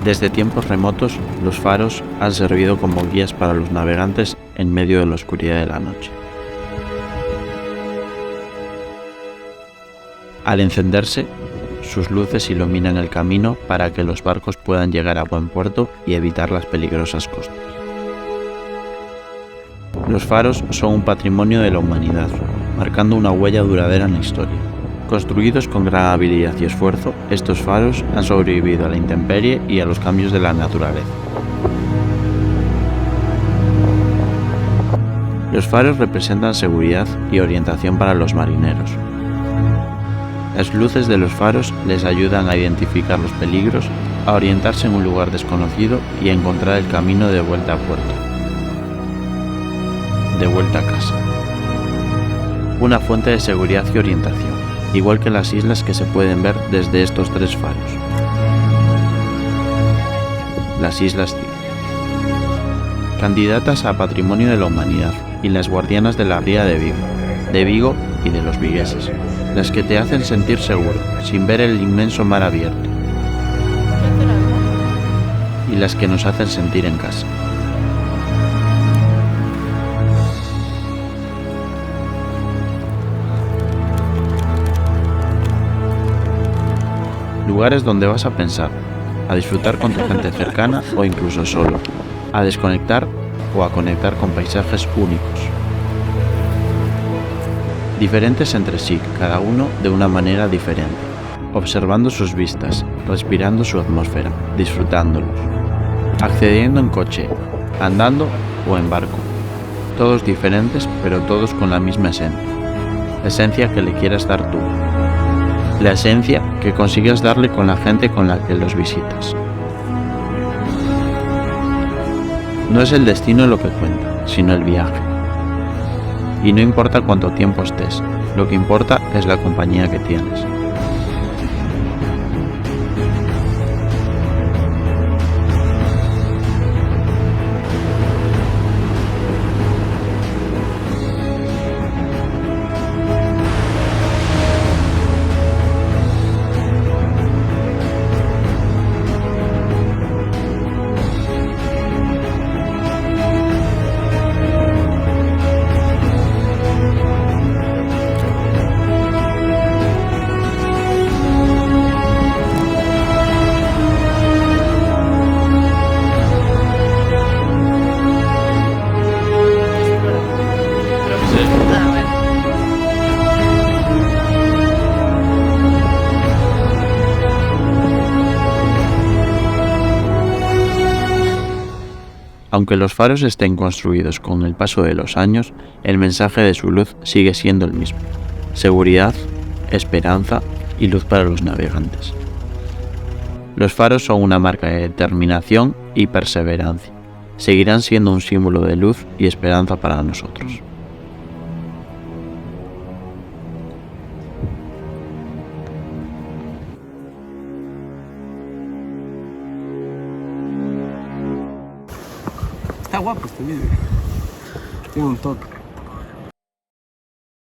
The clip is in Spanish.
Desde tiempos remotos, los faros han servido como guías para los navegantes en medio de la oscuridad de la noche. Al encenderse, sus luces iluminan el camino para que los barcos puedan llegar a buen puerto y evitar las peligrosas costas. Los faros son un patrimonio de la humanidad, marcando una huella duradera en la historia. Construidos con gran habilidad y esfuerzo, estos faros han sobrevivido a la intemperie y a los cambios de la naturaleza. Los faros representan seguridad y orientación para los marineros. Las luces de los faros les ayudan a identificar los peligros, a orientarse en un lugar desconocido y a encontrar el camino de vuelta a puerto. De vuelta a casa. Una fuente de seguridad y orientación, igual que las islas que se pueden ver desde estos 3 faros. Las Islas Cíe. Candidatas a Patrimonio de la Humanidad y las guardianas de la ría de Vigo y de los vigueses, las que te hacen sentir seguro, sin ver el inmenso mar abierto, y las que nos hacen sentir en casa. Lugares donde vas a pensar, a disfrutar con tu gente cercana o incluso solo, a desconectar o a conectar con paisajes únicos. Diferentes entre sí, cada uno de una manera diferente, observando sus vistas, respirando su atmósfera, disfrutándolos, accediendo en coche, andando o en barco. Todos diferentes, pero todos con la misma esencia. La esencia que le quieras dar tú. La esencia que consigues darle con la gente con la que los visitas. No es el destino lo que cuenta, sino el viaje. Y no importa cuánto tiempo estés, lo que importa es la compañía que tienes. Aunque los faros estén construidos con el paso de los años, el mensaje de su luz sigue siendo el mismo: seguridad, esperanza y luz para los navegantes. Los faros son una marca de determinación y perseverancia. Seguirán siendo un símbolo de luz y esperanza para nosotros. Está guapo este vídeo. Tiene un toque.